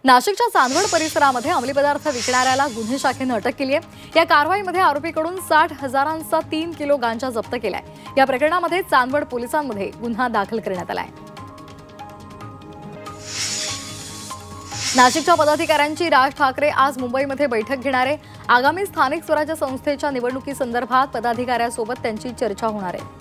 नाशिकच्या चांदवड परिसरामध्ये अंमली पदार्थ विकणाऱ्याला गुन्हे शाखेने अटक केली आहे। या कारवाईमध्ये आरोपीकडून 60,000चा 3 किलो गांजा जप्त केलाय। या प्रकरणामध्ये चांदवड पोलिसांमध्ये गुन्हा दाखल करण्यात आलाय। नाशिकच्या पदाधिकाऱ्यांची राज ठाकरे आज मुंबईमध्ये बैठक घेणार आहे। आगामी स्थानिक स्वराज्य संस्थेच्या निवडणुकीसंदर्भात पदाधिकाऱ्यांसोबत त्यांची चर्चा होणार आहे।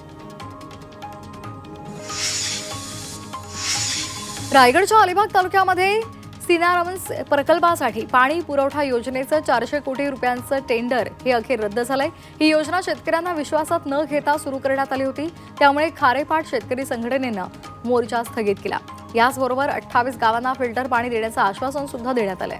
रायगडच्या अलिबाग तालुक्यामध्ये सीनारमन्स प्रकल्पासाठी पाणी पुरवठा योजनेचं 400 कोटी रुपयांचं टेंडर हे अखेर रद्द झालंय। ही योजना शेतकऱ्यांना विश्वासात न घेता सुरू करण्यात आली होती, त्यामुळे खारेपाट शेतकरी संघटनेनं मोर्चा स्थगित केला। याचबरोबर 28 गावांना फिल्टर पाणी देण्याचं आश्वासन सुद्धा देण्यात आलंय।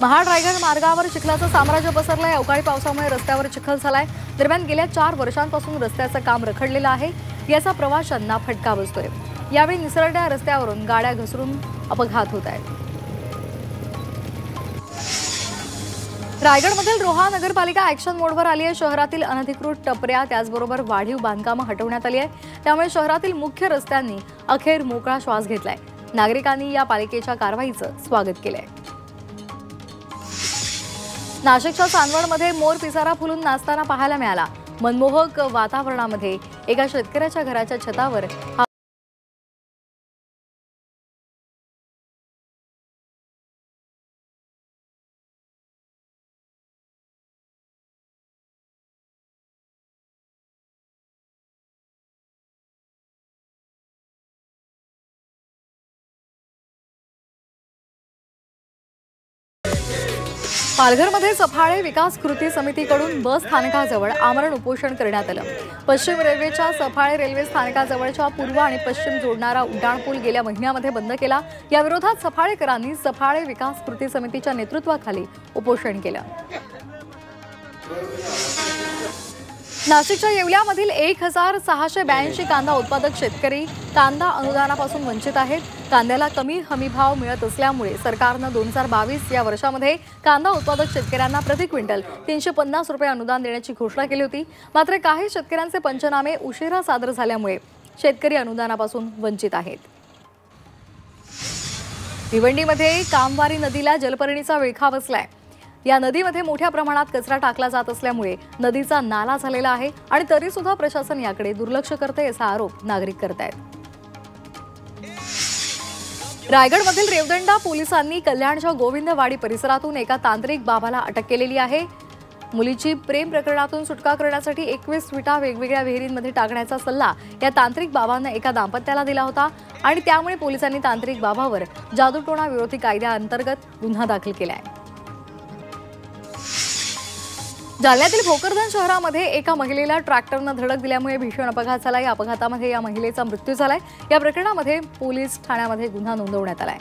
महाड रायगड मार्गावर चिखलाचं साम्राज्य पसरलंय। अवकाळी पावसामुळे रस्त्यावर चिखल झालाय। दरम्यान गेल्या 4 वर्षांपासून रस्त्याचं काम रखडलेलं आहे। याचा प्रवाशांना फटका बसतोय। यावेळी निसरड्या रस्त्यावरून गाड्या घसरून अपघात होत आहेत। रायगडमधील रोहा नगरपालिका ॲक्शन मोडवर आली आहे। शहरातील अनधिकृत टपऱ्या त्याचबरोबर वाढीव बांधकामं हटवण्यात आली आहे। त्यामुळे शहरातील मुख्य रस्त्यांनी अखेर मोकळा श्वास घेतलाय। नागरिकांनी या पालिकेच्या कारवाईचं स्वागत केलंय। नाशिकच्या चांदवडमध्ये मोर पिसारा फुलून नाचताना पाहायला मिळाला। मनमोहक वातावरणामध्ये एका शेतकऱ्याच्या घराच्या छतावर पालघरमध्ये सफाळे विकास कृती समितीकडून बस स्थानकाजवळ आमरण उपोषण करण्यात आलं। पश्चिम रेल्वेच्या सफाळे रेल्वे स्थानकाजवळच्या पूर्व आणि पश्चिम जोडणारा उड्डाणपूल गेल्या महिन्यामध्ये बंद केला। या विरोधात सफाळेकरांनी सफाळे विकास कृती समितीच्या नेतृत्वाखाली उपोषण केलं। नाशिकच्या येवल्यामधील 1682 कांदा उत्पादक शेतकरी कांदा अनुदानापासून वंचित आहेत। कांद्याला कमी हमीभाव मिळत असल्यामुळे सरकारनं 2022 या वर्षामध्ये कांदा उत्पादक शेतकऱ्यांना प्रति क्विंटल 350 रुपये अनुदान देण्याची घोषणा केली होती। मात्र काही शेतकऱ्यांचे पंचनामे उशिरा सादर झाल्यामुळे शेतकरी अनुदानापासून वंचित आहेत। भिवंडीमध्ये कामवारी नदीला जलपर्णीचा विळखा बसलाय। या नदीमध्ये मोठ्या प्रमाणात कचरा टाकला जात असल्यामुळे नदीचा नाला झालेला आहे आणि तरी सुद्धा प्रशासन याकडे दुर्लक्ष करते असा आरोप नागरिक करतायत। रायगडमधील रेवदंडा पोलिसांनी कल्याणच्या गोविंदवाडी परिसरातून एका तांत्रिक बाबाला अटक केलेली आहे। मुलीची प्रेम प्रकरणातून सुटका करण्यासाठी 21 विटा वेगवेगळ्या विहिरींमध्ये टाकण्याचा सल्ला या तांत्रिक बाबांना एका दाम्पत्याला दिला होता आणि त्यामुळे पोलिसांनी तांत्रिक बाबावर जादूटोणा विरोधी कायद्याअंतर्गत गुन्हा दाखल केला आहे। जालन्यातील भोकरदन शहरामध्ये एका महिलेला ट्रॅक्टरनं धडक दिल्यामुळे भीषण अपघात झाला। या अपघातामध्ये या महिलेचा मृत्यू झालाय। या प्रकरणामध्ये पोलीस ठाण्यामध्ये गुन्हा नोंदवण्यात आलाय।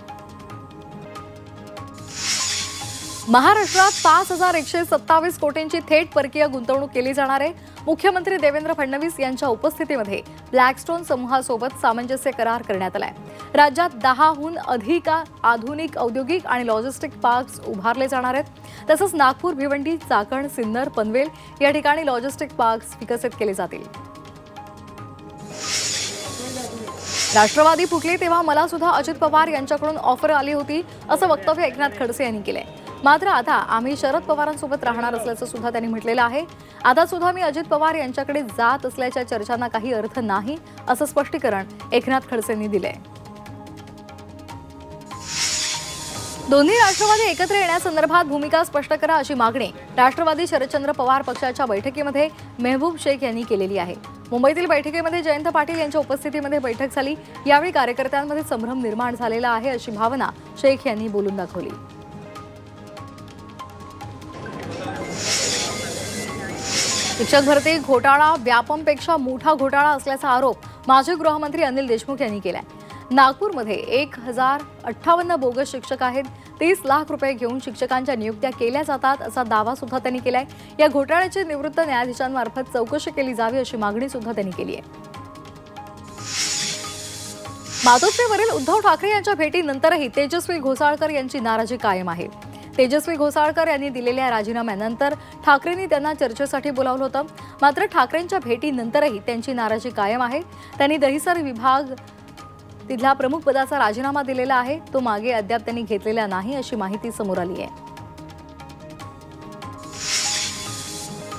महाराष्ट्रात 5127 कोटींची थेट परकीय गुंतवणूक केली जाणार आहे। मुख्यमंत्री देवेंद्र फडणवीस यांच्या उपस्थितीमध्ये ब्लॅकस्टोन समूहासोबत सामंजस्य करार करण्यात आलाय। राज्यात 10हून अधिक आधुनिक औद्योगिक आणि लॉजिस्टिक पार्क्स उभारले जाणार आहेत। तसंच नागपूर, भिवंडी, चाकण, सिन्नर, पनवेल या ठिकाणी लॉजिस्टिक पार्क्स विकसित केले जातील। राष्ट्रवादी फुटली तेव्हा मला सुद्धा अजित पवार यांच्याकडून ऑफर आली होती असं वक्तव्य एकनाथ खडसे यांनी केलंय। मात्र आता आम्ही शरद पवारांसोबत राहणार असल्याचं सुद्धा त्यांनी म्हटलेलं आहे। आता सुद्धा मी अजित पवार यांच्याकडे जात असल्याच्या चर्चांना काही अर्थ नाही असं स्पष्टीकरण एकनाथ खडसेंनी दिलंय। दोन्ही राष्ट्रवादी एकत्र येण्यासंदर्भात भूमिका स्पष्ट करा अशी मागणी राष्ट्रवादी शरदचंद्र पवार पक्षाच्या बैठकीमध्ये मेहबूब शेख यांनी केलेली आहे। मुंबईतील बैठकीमध्ये जयंत पाटील यांच्या उपस्थितीमध्ये बैठक झाली। यावेळी कार्यकर्त्यांमध्ये संभ्रम निर्माण झालेला आहे अशी भावना शेख यांनी बोलून दाखवली। शिक्षक भरती घोटाळा व्यापमपेक्षा मोठा घोटाळा असल्याचा आरोप माजी गृहमंत्री अनिल देशमुख यांनी केलाय। नागपूरमध्ये 1058 बोगस शिक्षक आहेत। 30 लाख रुपये घेऊन शिक्षकांच्या नियुक्त्या केल्या जातात असा दावा सुद्धा त्यांनी केलाय। या घोटाळ्याची निवृत्त न्यायाधीशांमार्फत चौकशी केली जावी अशी मागणी सुद्धा त्यांनी केली आहे। मातोश्रीवरील उद्धव ठाकरे यांच्या भेटीनंतरही तेजस्वी घोसाळकर यांची नाराजी कायम आहे। तेजस्वी घोसाळकर यांनी दिलेल्या राजीनाम्यानंतर ठाकरेंनी त्यांना चर्चेसाठी बोलावलं होतं। मात्र ठाकरेंच्या भेटीनंतरही त्यांची नाराजी कायम आहे। त्यांनी दहिसर विभाग तिथल्या प्रमुख पदाचा राजीनामा दिलेला आहे, तो मागे अद्याप त्यांनी घेतलेला नाही अशी माहिती समोर आली आहे।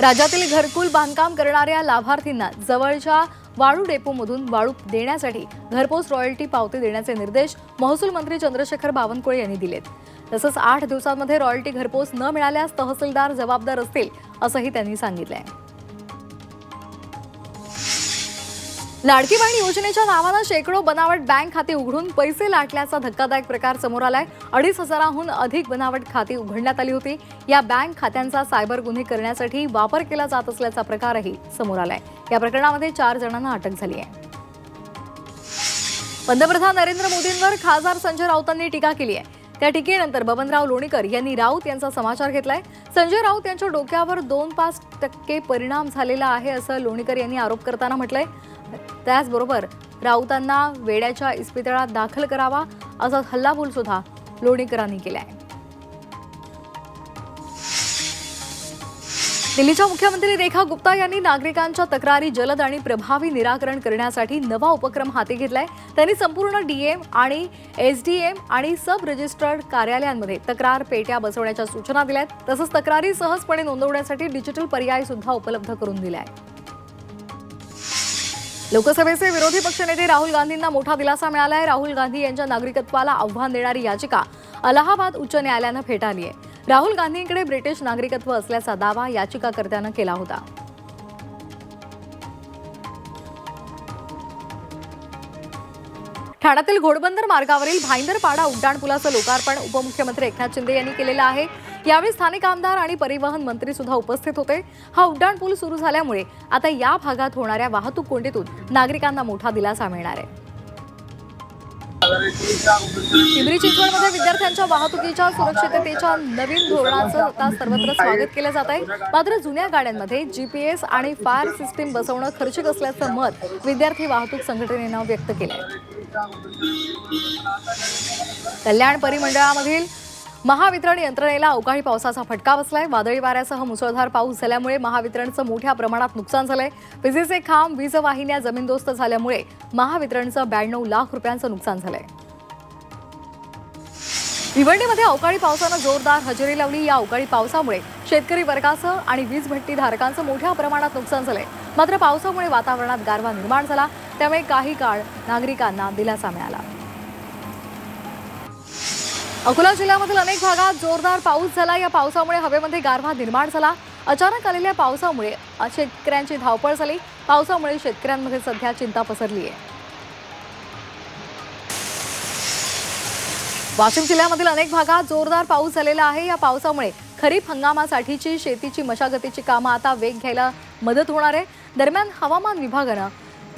राज्यातील घरकुल बांधकाम करणाऱ्या लाभार्थींना जवळच्या वाळू डेपोमधून वाळू देण्यासाठी घरपोच रॉयल्टी पावती देण्याचे निर्देश महसूल मंत्री चंद्रशेखर बावनकुळे यांनी दिलेत। तसंच 8 दिवसांमध्ये रॉयल्टी घरपोच न मिळाल्यास तहसीलदार जबाबदार असतील असंही त्यांनी सांगितलंय। लाडकी बहीण योजनेच्या नावानं शेकडो बनावट बँक खाती उघडून पैसे लाटल्याचा धक्कादायक प्रकार समोर आलाय। 2,500हून अधिक बनावट खाती उघडण्यात आली होती। या बँक खात्यांचा सायबर गुन्हे करण्यासाठी वापर केला जात असल्याचा प्रकारही समोर आलाय। या प्रकरणामध्ये 4 जणांना अटक झाली आहे। पंतप्रधान नरेंद्र मोदींवर खासदार संजय राऊतांनी टीका केली आहे। त्या टीकेनंतर बबनराव लोणीकर यांनी राऊत यांचा समाचार घेतलाय। संजय राऊत यांच्या डोक्यावर 2-5% परिणाम झालेला आहे असं लोणीकर यांनी आरोप करताना म्हटलंय। त्याचबरोबर राऊतांना वेड्याच्या इस्पितळात दाखल करावा असा हल्लाबोल सुद्धा लोणीकरांनी केलाय। दिल्लीच्या मुख्यमंत्री रेखा गुप्ता यांनी नागरिकांच्या तक्रारी जलद आणि प्रभावी निराकरण करण्यासाठी नवा उपक्रम हाती घेतलाय। त्यांनी संपूर्ण डीएम आणि एसडीएम आणि सब रजिस्टर्ड कार्यालयांमध्ये तक्रार पेट्या बसवण्याच्या सूचना दिल्यात। तसंच तक्रारी सहजपणे नोंदवण्यासाठी डिजिटल पर्याय सुद्धा उपलब्ध करून दिलाय। लोकसभेचे विरोधी पक्षनेते राहुल गांधींना मोठा दिलासा मिळालाय। राहुल गांधी यांच्या नागरिकत्वाला आव्हान देणारी याचिका अलाहाबाद उच्च न्यायालयानं फेटाळली आहे। राहुल गांधींकडे ब्रिटिश नागरिकत्व असल्याचा दावा याचिकाकर्त्यानं केला होता। ठाण्यातील घोडबंदर मार्गावरील भाईंदरपाडा उड्डाणपुलाचं लोकार्पण उपमुख्यमंत्री एकनाथ शिंदे यांनी केलेलं आहे। यावेळी स्थानिक आमदार आणि परिवहन मंत्री सुद्धा उपस्थित होते। हा उड्डाणपूल सुरू झाल्यामुळे आता या भागात होणाऱ्या वाहतूक कोंडीतून नागरिकांना मोठा दिलासा मिळणार आहे। पिंपरी चिंचवडमध्ये विद्यार्थ्यांच्या वाहतुकीच्या सुरक्षिततेच्या नवीन धोरणाचं आता सर्वत्र स्वागत केलं जात आहे। मात्र जुन्या गाड्यांमध्ये जीपीएस आणि फायर सिस्टीम बसवणं खर्चिक असल्याचं मत विद्यार्थी वाहतूक संघटनेनं व्यक्त केलंय। कल्याण परिमंडळामधील महावितरण यंत्रणेला अवकाळी पावसाचा फटका बसलाय। वादळी वाऱ्यासह मुसळधार पाऊस झाल्यामुळे महावितरणचं मोठ्या प्रमाणात नुकसान झालंय। विजेचे खांब, वीज वाहिन्या जमीनदोस्त झाल्यामुळे महावितरणचं 92 लाख रुपयांचं नुकसान झालंय। भिवंडीमध्ये अवकाळी पावसानं जोरदार हजेरी लावली। या अवकाळी पावसामुळे शेतकरी वर्गाचं आणि वीज भट्टी धारकांचं मोठ्या प्रमाणात नुकसान झालंय। मात्र पावसामुळे वातावरणात गारवा निर्माण झाला, त्यामुळे काही काळ नागरिकांना दिलासा मिळाला। अकोला जिल्ह्यामधील अनेक भागात जोरदार पाऊस झाला। या पावसामुळे हवेमध्ये गारवा निर्माण झाला। अचानक आलेल्या पावसामुळे शेतकऱ्यांची धावपळ झाली। पावसामुळे शेतकऱ्यांमध्ये सध्या चिंता पसरली आहे। वाशिम जिल्ह्यामधील अनेक भागात जोरदार पाऊस झालेला आहे। या पावसामुळे खरीप हंगामासाठीची शेतीची मशागतीची कामं आता वेग घ्यायला मदत होणार आहे। दरम्यान हवामान विभागानं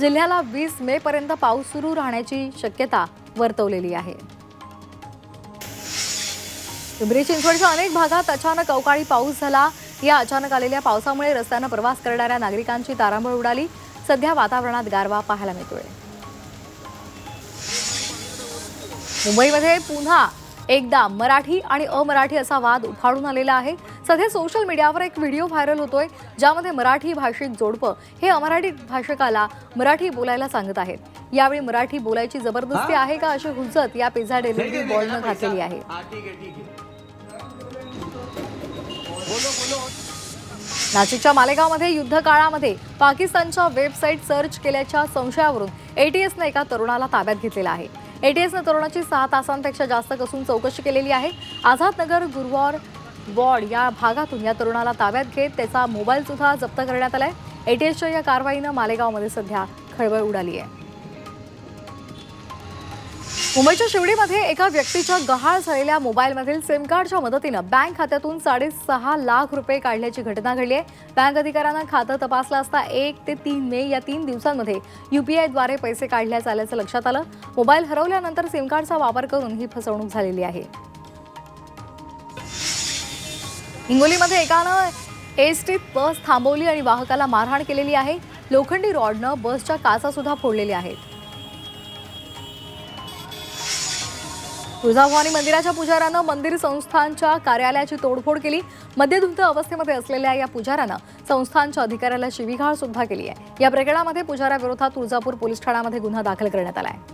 जिल्ह्याला 20 मे पर्यंत पाऊस सुरू राहण्याची शक्यता वर्तवलेली आहे। पिंपरी चिंचवडच्या अनेक भागात अचानक अवकाळी पाऊस झाला। या अचानक आलेल्या पावसामुळे रस्त्यानं प्रवास करणाऱ्या नागरिकांची तारांबळ उडाली। सध्या वातावरणात गारवा पाहायला मिळतोय। मुंबईमध्ये पुन्हा एकदा मराठी आणि अमराठी असा वाद उफाळून आलेला आहे। सध्या सोशल मीडियावर एक व्हिडिओ व्हायरल होतोय, ज्यामध्ये मराठी भाषिक जोडपं हे अमराठी भाषिकाला मराठी बोलायला सांगत आहेत। यावेळी मराठी बोलायची जबरदस्ती आहे का अशी हुज्जत या पिझ्झा डिलिव्हरी बॉयनं घातलेली आहे। नाशिकच्या मालेगावमध्ये युद्ध काळामध्ये पाकिस्तानच्या वेबसाईट सर्च केल्याच्या संशयावरून एटीएसने एका तरुणाला ताब्यात घेतलेला आहे। एटीएसने तरुणाची 6 तासांपेक्षा जास्त कसून चौकशी केलेली आहे। आझादनगर गुरुवार वॉर्ड या भागातून या तरुणाला ताब्यात घेत त्याचा मोबाईल सुद्धा जप्त करण्यात आलाय। एटीएसच्या या कारवाईनं मालेगावमध्ये सध्या खळबळ उडाली आहे। मुंबईच्या शिवडीमध्ये एका व्यक्तीच्या गहाळ झालेल्या मोबाईलमधील सिम कार्डच्या मदतीनं बँक खात्यातून 6.5 लाख रुपये काढल्याची घटना घडली आहे। बँक अधिकाऱ्यांना खातं तपासलं असता 1 ते 3 मे या 3 दिवसांमध्ये यूपीआयद्वारे पैसे काढल्याचं आल्याचं लक्षात आलं। मोबाईल हरवल्यानंतर सिम कार्डचा वापर करून ही फसवणूक झालेली आहे। हिंगोलीमध्ये एकानं एसटीत बस थांबवली आणि वाहकाला मारहाण केलेली आहे। लोखंडी रॉडनं बसच्या काचा सुद्धा फोडलेल्या आहेत। तुळजाभवानी मंदिराच्या पुजाऱ्यानं मंदिर संस्थानच्या कार्यालयाची तोडफोड केली। मद्यधुंद अवस्थेमध्ये असलेल्या या पुजाऱ्यानं संस्थानच्या अधिकाऱ्याला शिवीगाळ सुद्धा केली आहे। या प्रकरणामध्ये पुजाऱ्याविरोधात तुळजापूर पोलीस ठाण्यामध्ये गुन्हा दाखल करण्यात आला आहे।